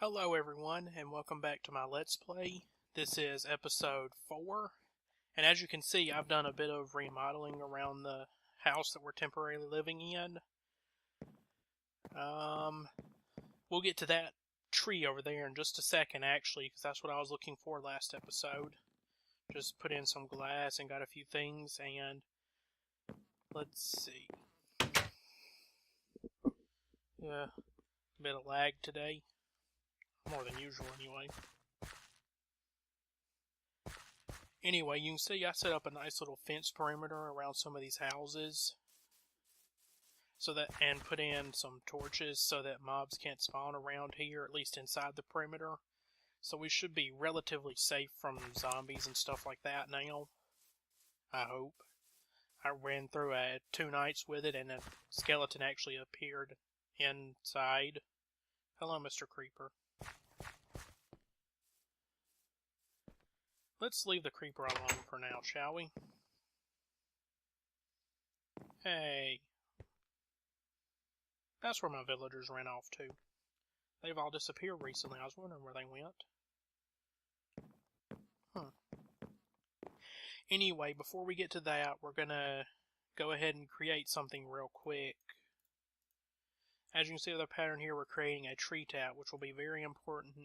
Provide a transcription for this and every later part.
Hello everyone, and welcome back to my Let's Play. This is episode 4, and as you can see, I've done a bit of remodeling around the house that we're temporarily living in. We'll get to that tree over there in just a second, actually, because that's what I was looking for last episode. Just put in some glass and got a few things, and let's see. Yeah, a bit of lag today. More than usual, anyway. Anyway, you can see I set up a nice little fence perimeter around some of these houses, and put in some torches so that mobs can't spawn around here, at least inside the perimeter. So we should be relatively safe from zombies and stuff like that now. I hope. I ran through 2 nights with it, and a skeleton actually appeared inside. Hello, Mr. Creeper. Let's leave the creeper alone for now, shall we? Hey. That's where my villagers ran off to. They've all disappeared recently. I was wondering where they went. Anyway, before we get to that, we're gonna go ahead and create something real quick. As you can see with the pattern here, we're creating a tree tap, which will be very important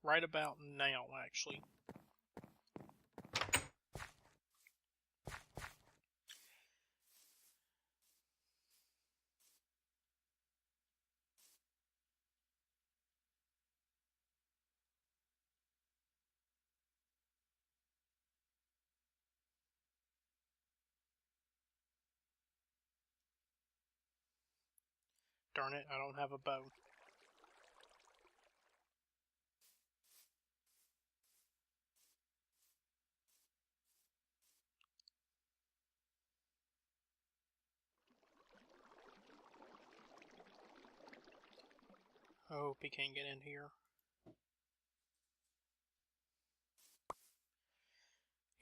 right about now, actually. Darn it, I don't have a bow. I hope he can't get in here.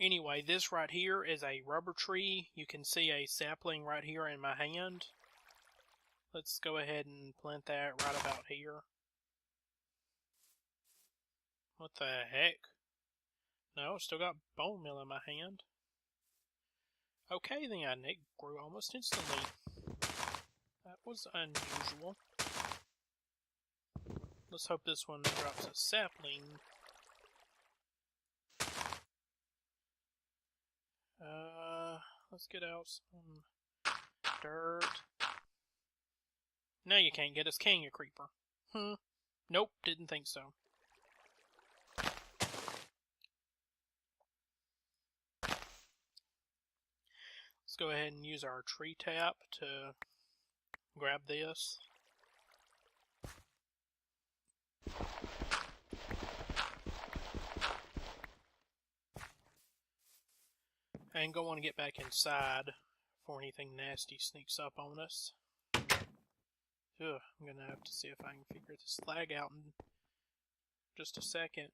Anyway, this right here is a rubber tree. You can see a sapling right here in my hand. Let's go ahead and plant that right about here. What the heck? No, still got bone meal in my hand. Okay then, it grew almost instantly. That was unusual. Let's hope this one drops a sapling. Let's get out some dirt. Now you can't get us, can you, creeper? Nope, didn't think so. Let's go ahead and use our tree tap to grab this. And go on and get back inside before anything nasty sneaks up on us. Ugh, I'm gonna have to see if I can figure this lag out in just a second.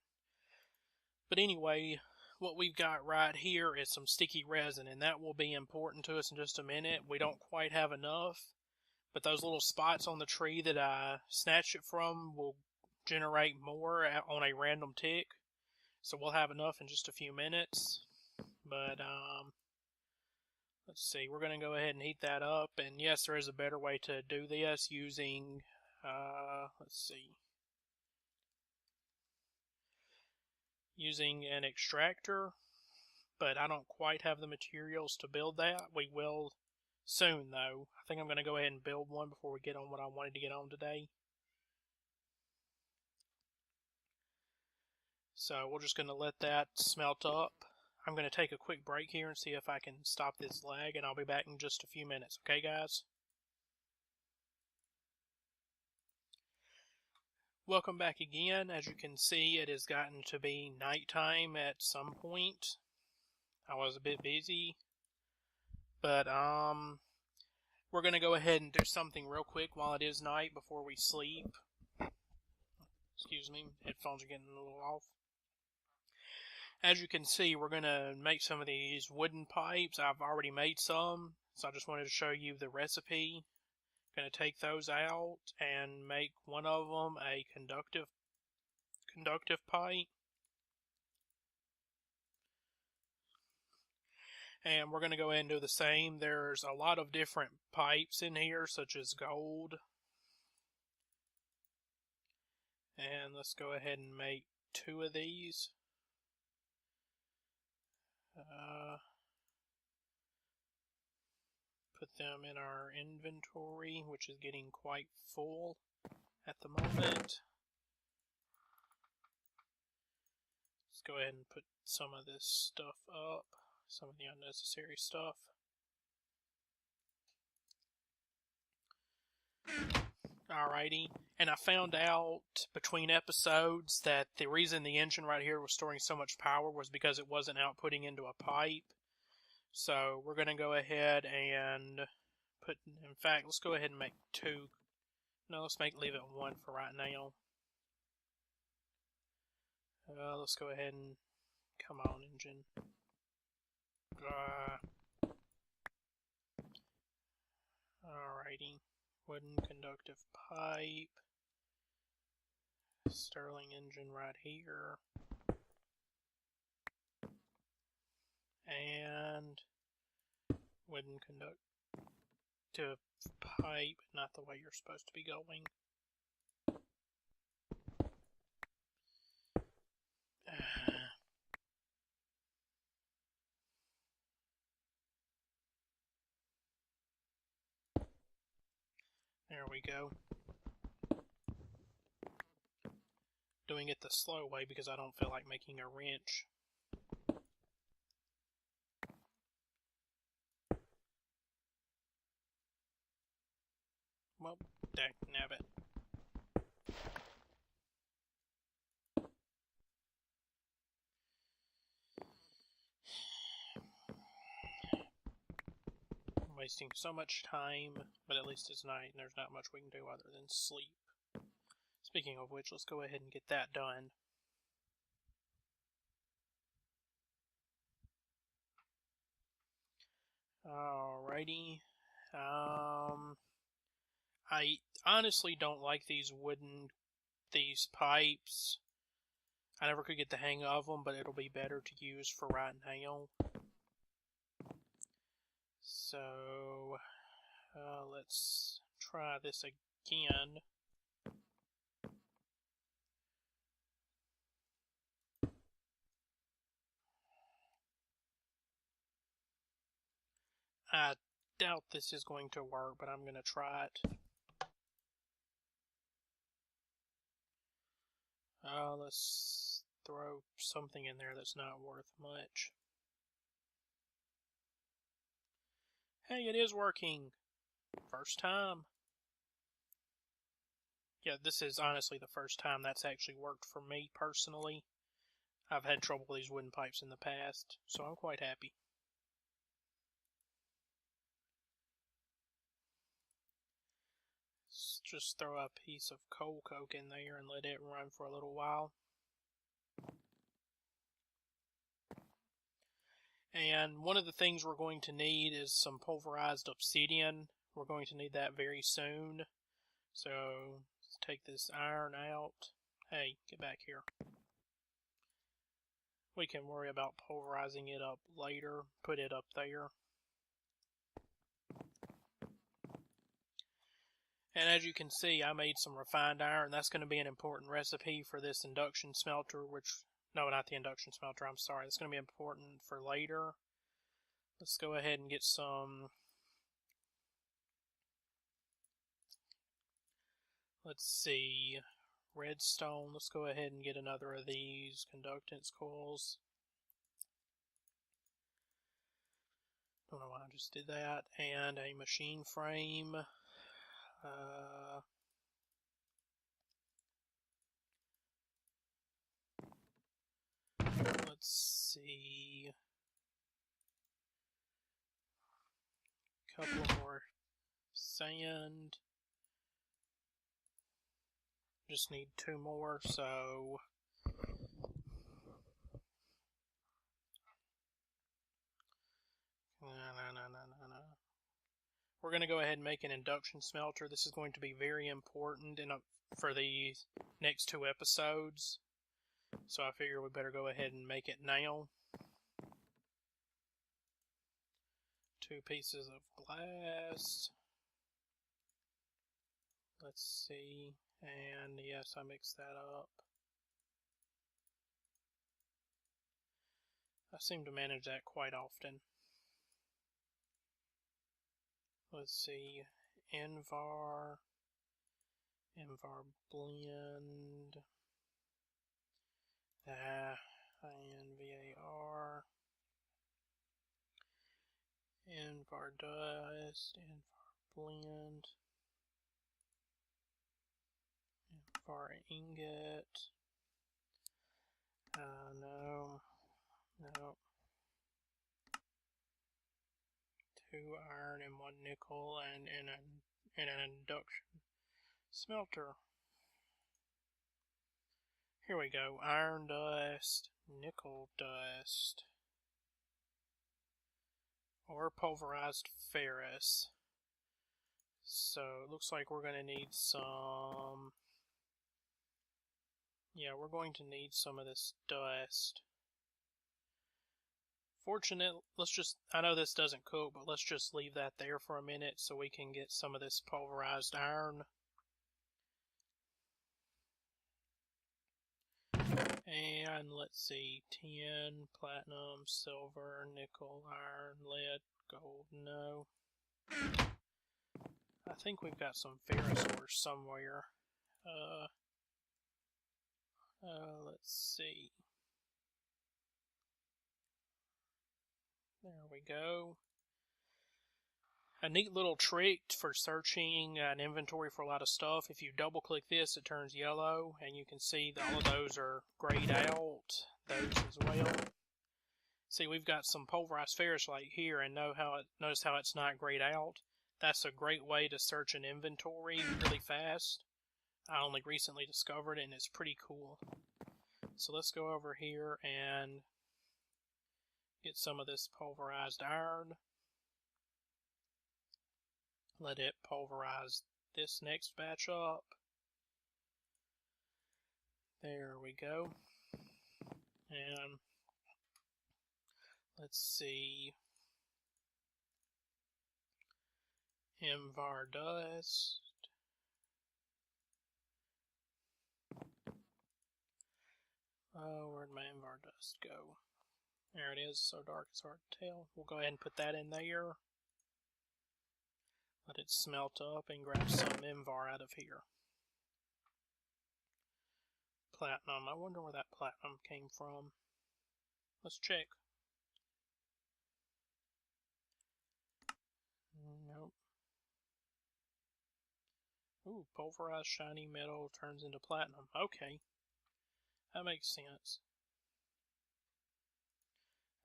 But anyway, what we've got right here is some sticky resin, and that will be important to us in just a minute. We don't quite have enough, but those little spots on the tree that I snatched it from will generate more on a random tick. So we'll have enough in just a few minutes. But, let's see, we're going to go ahead and heat that up. And yes, there is a better way to do this using, using an extractor. But I don't quite have the materials to build that. We will soon, though. I think I'm going to go ahead and build one before we get on what I wanted to get on today. So we're just going to let that smelt up. I'm going to take a quick break here and see if I can stop this lag, and I'll be back in just a few minutes. Okay, guys? Welcome back again. As you can see, it has gotten to be nighttime at some point. I was a bit busy, but we're going to go ahead and do something real quick while it is night before we sleep. Excuse me, headphones are getting a little off. As you can see, we're going to make some of these wooden pipes. I've already made some, so I just wanted to show you the recipe. Going to take those out and make one of them a conductive conductive pipe. And we're going to go ahead and do the same. There's a lot of different pipes in here, such as gold. And let's go ahead and make 2 of these. Put them in our inventory, which is getting quite full at the moment. Let's go ahead and put some of this stuff up, some of the unnecessary stuff. Alrighty, and I found out between episodes that the reason the engine right here was storing so much power was because it wasn't outputting into a pipe. So we're going to go ahead and put, in fact, let's go ahead and make 2. No, let's leave it 1 for right now. Let's go ahead and, come on, engine. Alrighty. Wooden conductive pipe. Stirling engine right here. And wooden conductive pipe, not the way you're supposed to be going. There we go. Doing it the slow way because I don't feel like making a wrench. Well, dagnabbit. I'm wasting so much time, but at least it's night and there's not much we can do other than sleep. Speaking of which, let's go ahead and get that done. Alrighty. I honestly don't like these pipes. I never could get the hang of them, but it'll be better to use for right now. So, let's try this again. I doubt this is going to work, but I'm going to try it. Let's throw something in there that's not worth much. Hey, it is working! First time. Yeah, this is honestly the first time that's actually worked for me personally. I've had trouble with these wooden pipes in the past, so I'm quite happy. Let's just throw a piece of coal coke in there and let it run for a little while. And one of the things we're going to need is some pulverized obsidian. We're going to need that very soon. So, let's take this iron out. Hey, get back here. We can worry about pulverizing it up later. Put it up there. And as you can see, I made some refined iron. That's going to be an important recipe for this induction smelter, no, not the induction smelter, I'm sorry. It's going to be important for later. Let's go ahead and get some... Let's see... redstone. Let's go ahead and get another of these conductance coils. Don't know why I just did that. And a machine frame. Let's see. A couple more sand. Just need 2 more, so... No. We're going to go ahead and make an induction smelter. This is going to be very important for the next 2 episodes. So I figure we better go ahead and make it now. 2 pieces of glass. Let's see. And yes, I mixed that up. I seem to manage that quite often. Let's see. Invar blend. INVAR. Invar dust. Invar blend. Invar ingot. No. 2 iron and 1 nickel and an induction smelter. Here we go. Iron dust, nickel dust, or pulverized ferrous. So it looks like we're going to need some. Yeah, we're going to need some of this dust. I know this doesn't cook, but let's just leave that there for a minute so we can get some of this pulverized iron. And let's see, tin, platinum, silver, nickel, iron, lead, gold, no. I think we've got some ferrous ores somewhere. Let's see. There we go. A neat little trick for searching an inventory for a lot of stuff. If you double click this, it turns yellow, and you can see that all of those are grayed out. Those as well. See, we've got some pulverized ferrous right here, and notice how it's not grayed out. That's a great way to search an inventory really fast. I only recently discovered it, and it's pretty cool. So let's go over here and get some of this pulverized iron. Let it pulverize this next batch up. There we go. And let's see. Invar dust. Oh, where'd my Invar dust go? There it is, so dark it's hard to tell. We'll go ahead and put that in there. Let it smelt up and grab some Invar out of here. Platinum. I wonder where that platinum came from. Let's check. Nope. Ooh, pulverized shiny metal turns into platinum. Okay. That makes sense.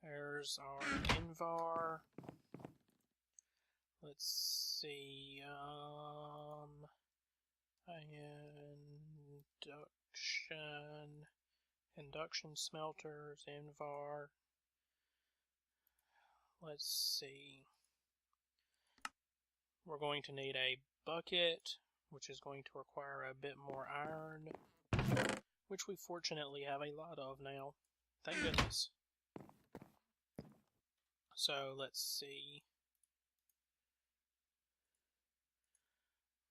There's our Invar. Let's see, induction smelters, Invar. Let's see. We're going to need a bucket, which is going to require a bit more iron, which we fortunately have a lot of now. Thank goodness. So let's see.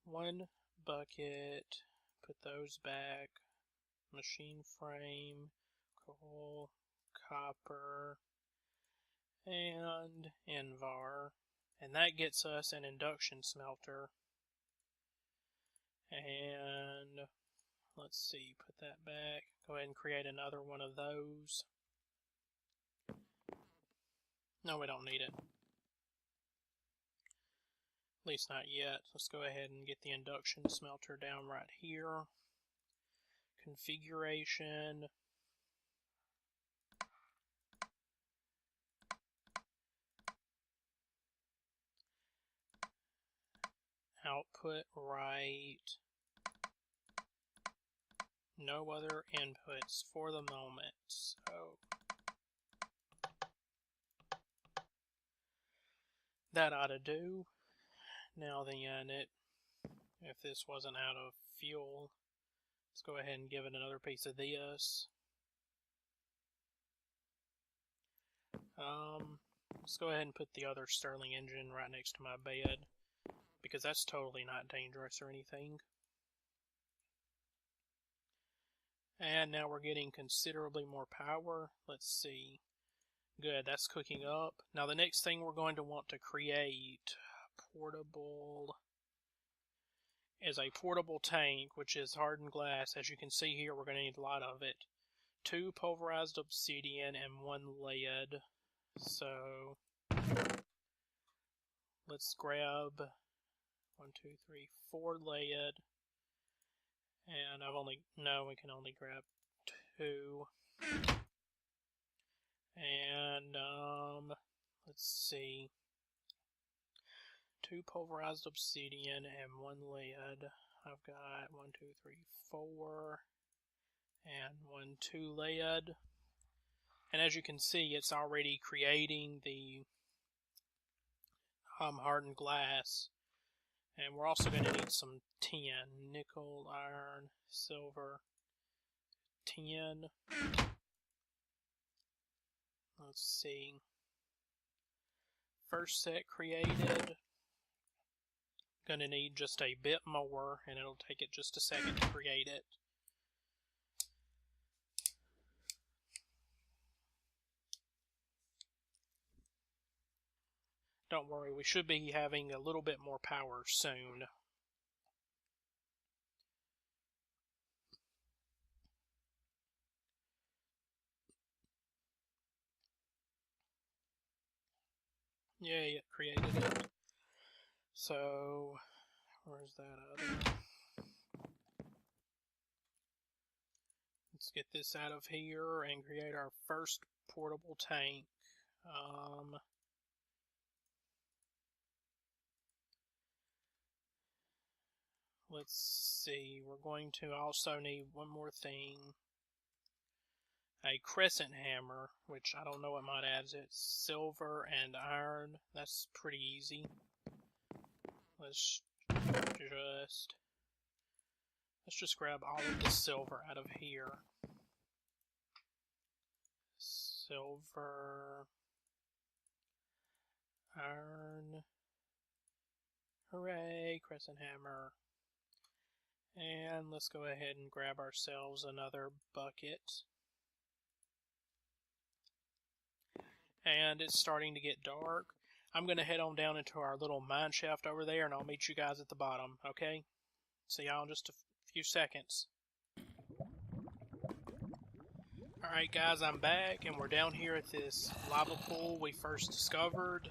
1 bucket, put those back, machine frame, coal, copper, and Invar. And that gets us an induction smelter. And let's see, put that back. Go ahead and create another one of those. No, we don't need it. At least not yet. Let's go ahead and get the induction smelter down right here. Configuration. Output right. No other inputs for the moment. So that ought to do. Now then, if this wasn't out of fuel, let's go ahead and give it another piece of this. Let's go ahead and put the other Stirling engine right next to my bed, because that's totally not dangerous or anything. And now we're getting considerably more power. Let's see. Good, that's cooking up. Now the next thing we're going to want to create is a portable tank, which is hardened glass. As you can see here, we're going to need a lot of it. 2 pulverized obsidian and 1 lead. So let's grab 1, 2, 3, 4 lead. And we can only grab 2. And, let's see. 2 pulverized obsidian and 1 lead. I've got 1, 2, 3, 4, and 1, 2 lead. And as you can see, it's already creating the hardened glass. And we're also going to need some tin, nickel, iron, silver, tin. Let's see. First set created. Going to need just a bit more, and it'll take it just a second to create it. Don't worry, we should be having a little bit more power soon. Yay, it created it. So, where's that other? Let's get this out of here and create our first portable tank. Let's see, we're going to also need one more thing. A crescent hammer, which I don't know what mod adds it. Silver and iron. That's pretty easy. Let's just grab all of the silver out of here. Silver, iron. Hooray, crescent hammer. And let's go ahead and grab ourselves another bucket. And it's starting to get dark. I'm going to head on down into our little mine shaft over there, and I'll meet you guys at the bottom, okay? See y'all in just a few seconds. Alright guys, I'm back, and we're down here at this lava pool we first discovered.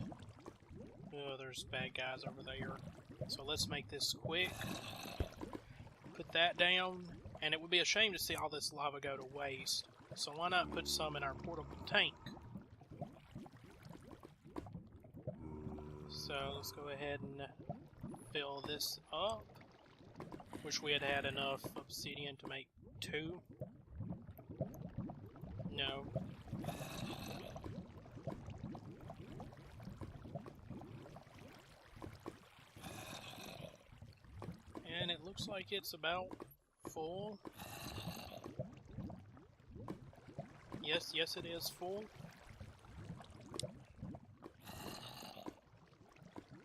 Oh, there's bad guys over there. So let's make this quick. Put that down, and it would be a shame to see all this lava go to waste. So why not put some in our portable tank? So let's go ahead and fill this up. Wish we had had enough obsidian to make 2. No. And it looks like it's about full. Yes, it is full.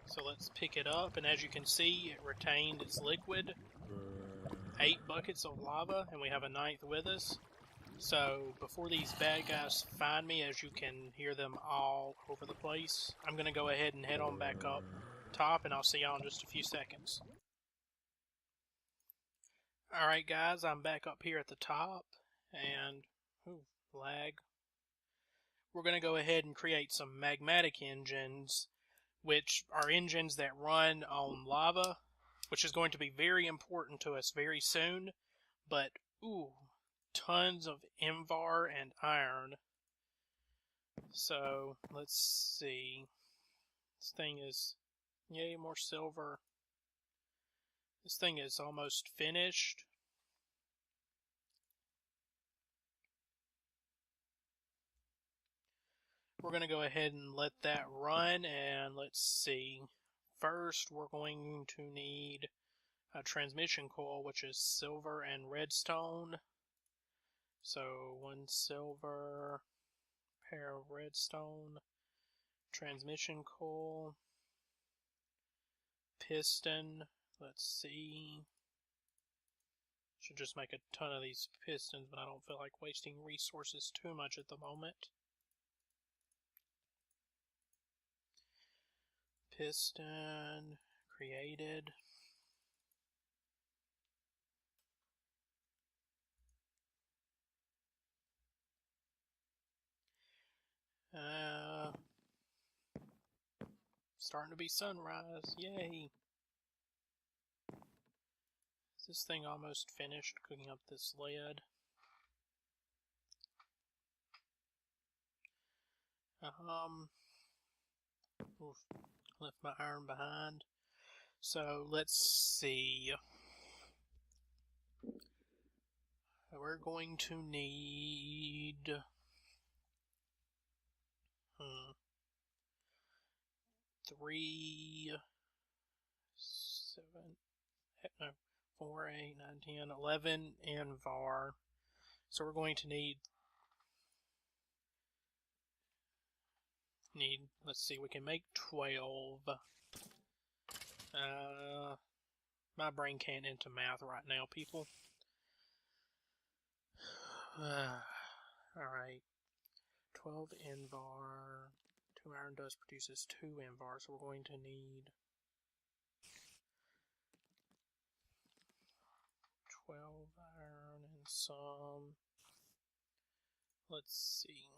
So let's pick it up, and as you can see, it retained its liquid. 8 buckets of lava, and we have a 9th with us. So, before these bad guys find me, as you can hear them all over the place, I'm going to go ahead and head on back up top, and I'll see y'all in just a few seconds. Alright guys, I'm back up here at the top, and, lag. We're going to go ahead and create some magmatic engines, which are engines that run on lava, which is going to be very important to us very soon, but, tons of Invar and iron. So, let's see. This thing is, yay, more silver. This thing is almost finished. We're going to go ahead and let that run, and let's see. First, we're going to need a transmission coil, which is silver and redstone. So, 1 silver, pair of redstone, transmission coil, piston. Let's see. Should just make a ton of these pistons, but I don't feel like wasting resources too much at the moment. Piston created. Starting to be sunrise. Yay! Is this thing almost finished cooking up this lead? Oof, left my iron behind. So let's see. We're going to need 3, 7, no, 4, 8, 9, 10, 11 invar. So we're going to need, let's see, we can make 12. My brain can't into math right now, people. Alright. 12 invar. 2 iron dust produces 2 invar, so we're going to need 12 iron and some. Let's see.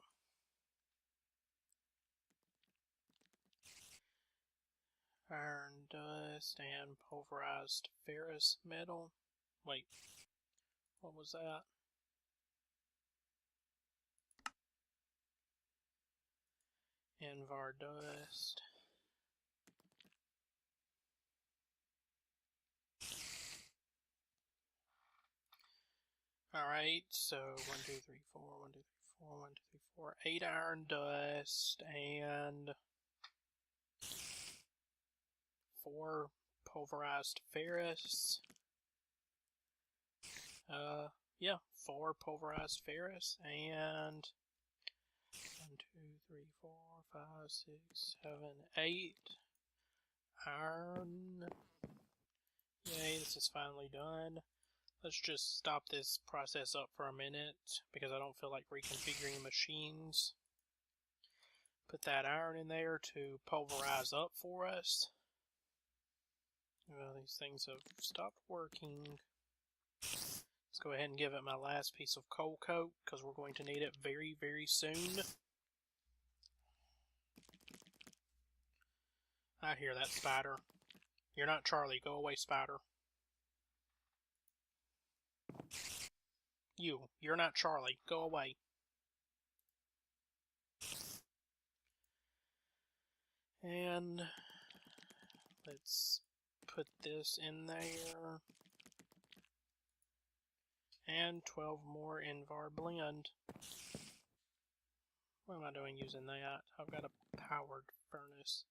Iron dust and pulverized ferrous metal. Wait, what was that? Invar dust. Alright, so 1, 2, 3, 4, 1, 2, 3, 4, 1, 2, 3, 4, 8 iron dust and 4 pulverized ferrous. Yeah, 4 pulverized ferrous and 1, 2, 3, 4, 5, 6, 7, 8 iron. Yay, this is finally done. Let's just stop this process up for a minute because I don't feel like reconfiguring machines. Put that iron in there to pulverize up for us. Well, these things have stopped working. Let's go ahead and give it my last piece of coal coat because we're going to need it very, very soon. I hear that spider. You're not Charlie. Go away, spider. You're not Charlie. Go away. And let's put this in there. And 12 more Invar blend. What am I doing using that? I've got a powered furnace.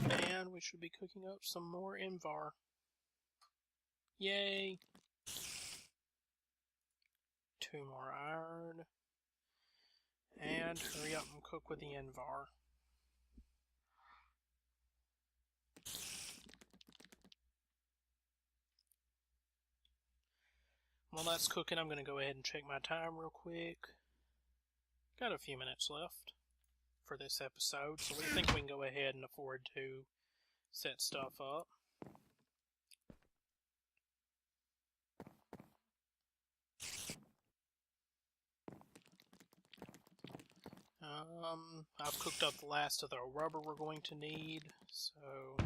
And we should be cooking up some more Invar. Yay! 2 more iron. And hurry up and cook with the Invar. While that's cooking, I'm going to go ahead and check my time real quick. Got a few minutes left for this episode, so we think we can go ahead and afford to set stuff up. I've cooked up the last of the rubber we're going to need, so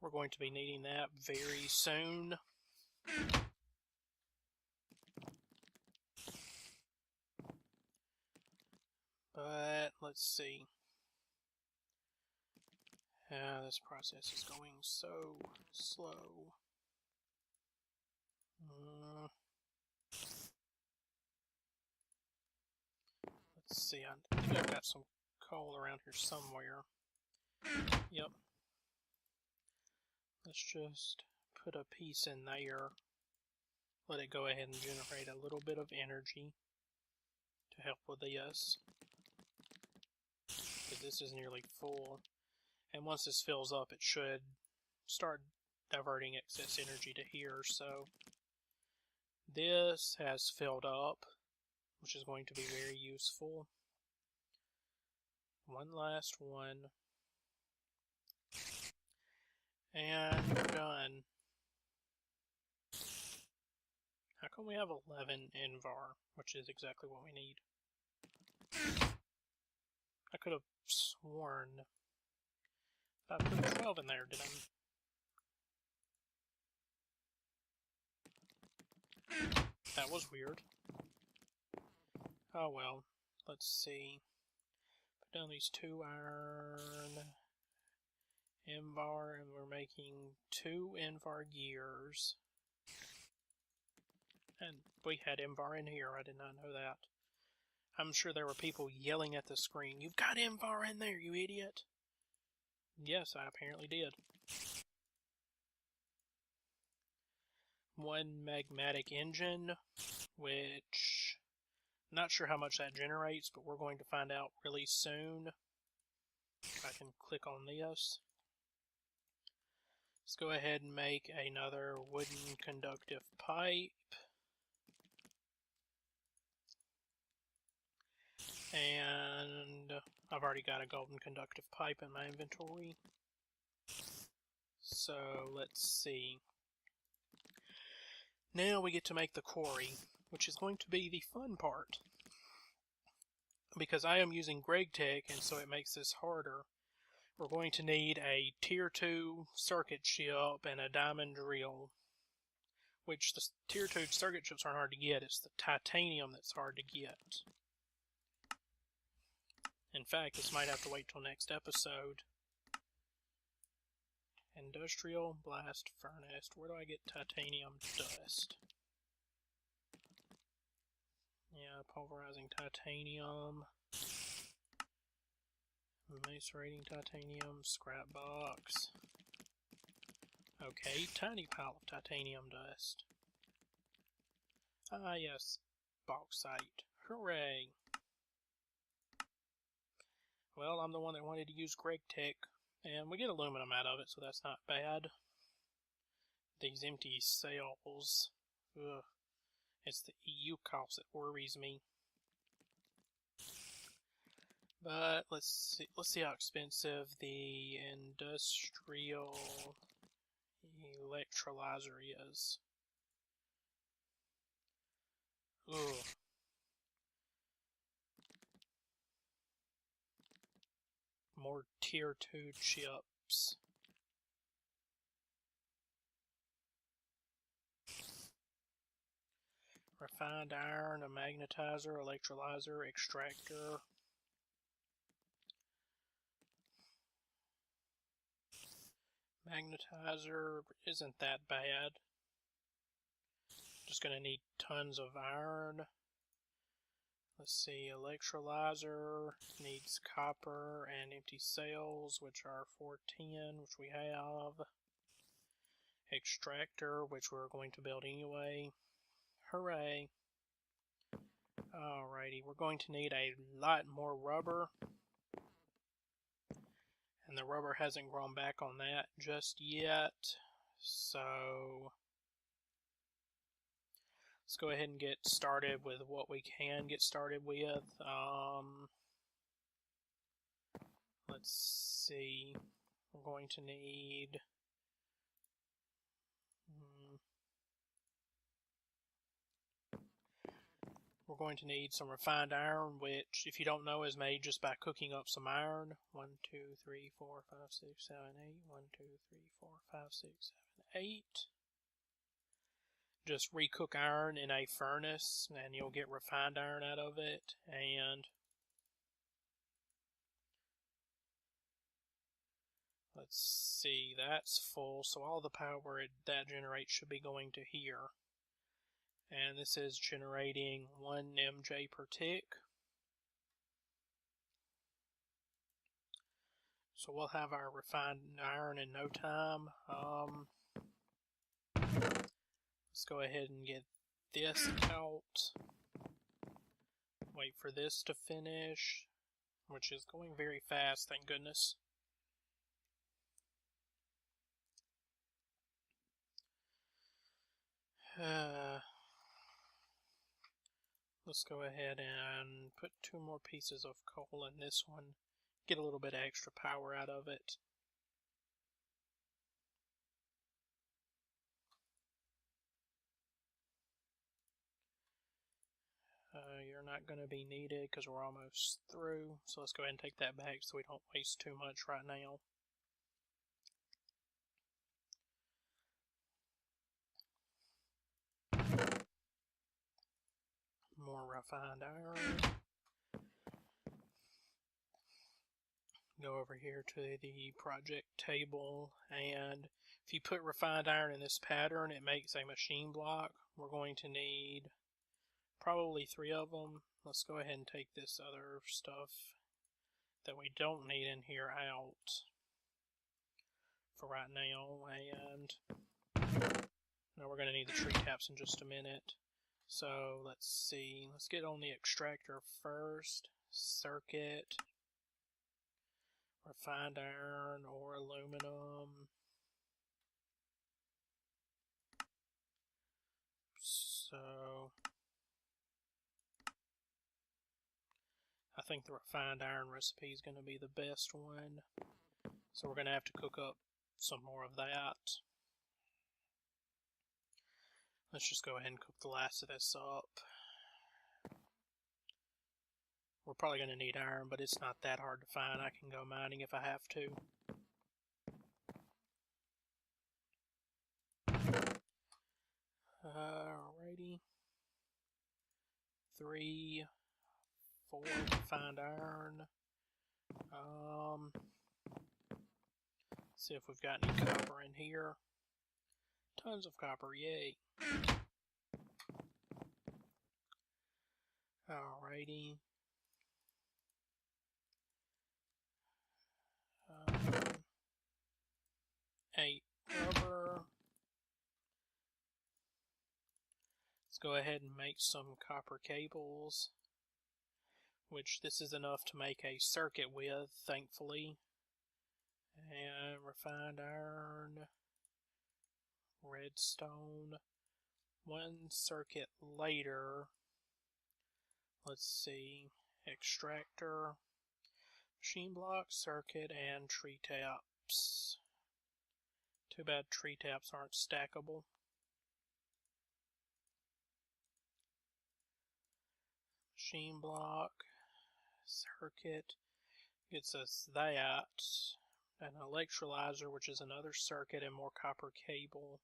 we're going to be needing that very soon. But let's see. This process is going so slow. Let's see, I think I've got some coal around here somewhere. Yep. Let's just put a piece in there. Let it go ahead and generate a little bit of energy to help with this. Because this is nearly full. And once this fills up, it should start diverting excess energy to here. So this has filled up, which is going to be very useful. One last one. And we're done. How come we have 11 Invar, which is exactly what we need? I could have sworn I put 12 in there, did I? That was weird. Oh well. Let's see. Put down these 2 iron Invar, and we're making 2 Invar gears. And we had Invar in here, I did not know that. I'm sure there were people yelling at the screen, "You've got Invar in there, you idiot!" Yes, I apparently did. 1 magmatic engine, which I'm not sure how much that generates, but we're going to find out really soon. If I can click on this. Let's go ahead and make another wooden conductive pipe. And I've already got a golden conductive pipe in my inventory. So let's see. Now we get to make the quarry, which is going to be the fun part. Because I am using GregTech, and so it makes this harder. We're going to need a Tier 2 circuit chip and a diamond drill. Which the Tier 2 circuit chips aren't hard to get, it's the titanium that's hard to get. In fact, this might have to wait till next episode. Industrial blast furnace. Where do I get titanium dust? Yeah, pulverizing titanium. Macerating titanium. Scrap box. Okay, tiny pile of titanium dust. Ah yes, bauxite. Hooray! Well, I'm the one that wanted to use GregTech, and we get aluminum out of it, so that's not bad. These empty cells. Ugh. It's the EU cost that worries me. But let's see how expensive the industrial electrolyzer is. Ugh. More Tier 2 chips. Refined iron, a magnetizer, electrolyzer, extractor. Magnetizer isn't that bad. Just gonna need tons of iron. Let's see, electrolyzer needs copper and empty cells, which are 410, which we have. Extractor, which we're going to build anyway. Hooray! Alrighty, we're going to need a lot more rubber. And the rubber hasn't grown back on that just yet. So let's go ahead and get started with what we can get started with. Let's see. We're going to need... We're going to need some refined iron, which, if you don't know, is made just by cooking up some iron. 1, 2, 3, 4, 5, 6, 7, 8. 1, 2, 3, 4, 5, 6, 7, 8. Just recook iron in a furnace, and you'll get refined iron out of it. And let's see, that's full, so all the power that generates should be going to here. And this is generating 1 MJ per tick. So we'll have our refined iron in no time. Let's go ahead and get this out. Wait for this to finish, which is going very fast, thank goodness. Let's go ahead and put 2 more pieces of coal in this one. Get a little bit of extra power out of it. You're not going to be needed because we're almost through. So let's go ahead and take that back so we don't waste too much right now. More refined iron. Go over here to the project table, and if you put refined iron in this pattern, it makes a machine block. We're going to need probably 3 of them. Let's go ahead and take this other stuff that we don't need in here out for right now, and now we're going to need the tree taps in just a minute. So let's see, let's get on the extractor first. Circuit, refined iron or aluminum. So I think the refined iron recipe is going to be the best one. So we're going to have to cook up some more of that. Let's just go ahead and cook the last of this up. We're probably going to need iron, but it's not that hard to find. I can go mining if I have to. Alrighty. 3, 4 refined iron. See if we've got any copper in here. Tons of copper, yay. Alrighty. 8 rubber. Let's go ahead and make some copper cables, which this is enough to make a circuit with, thankfully. And refined iron, redstone. 1 circuit later, let's see, extractor, machine block, circuit, and tree taps. Too bad tree taps aren't stackable. Machine block, circuit, gets us that, an electrolyzer, which is another circuit, and more copper cable,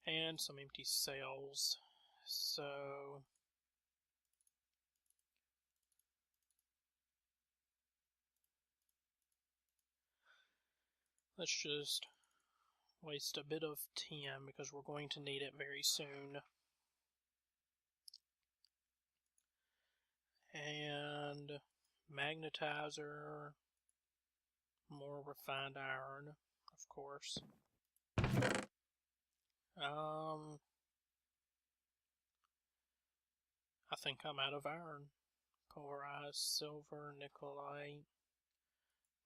and some empty cells. So let's just waste a bit of tin because we're going to need it very soon. And magnetizer, more refined iron, of course. I think I'm out of iron. Polarized silver, nickelite.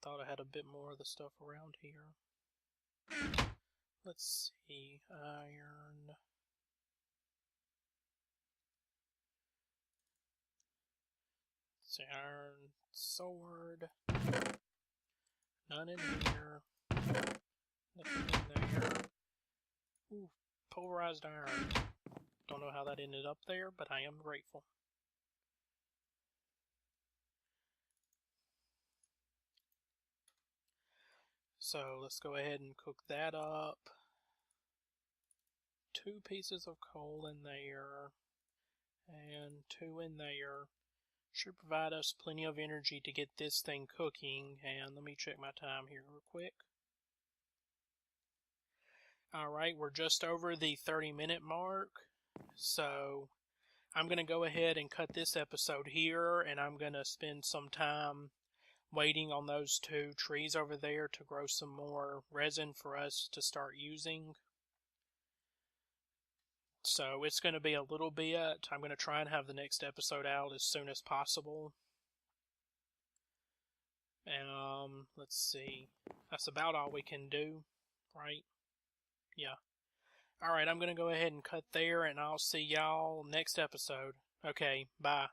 Thought I had a bit more of the stuff around here. Let's see, iron. Let's see, iron sword. None in here. Nothing in there. Ooh, polarized iron. Don't know how that ended up there, but I am grateful. So let's go ahead and cook that up. 2 pieces of coal in there, and 2 in there. Should provide us plenty of energy to get this thing cooking. And let me check my time here real quick. Alright, we're just over the 30-minute mark. So I'm going to go ahead and cut this episode here, and I'm going to spend some time waiting on those 2 trees over there to grow some more resin for us to start using. So it's going to be a little bit. I'm going to try and have the next episode out as soon as possible. Let's see. That's about all we can do, right? Yeah. Alright, I'm going to go ahead and cut there, and I'll see y'all next episode. Okay, bye.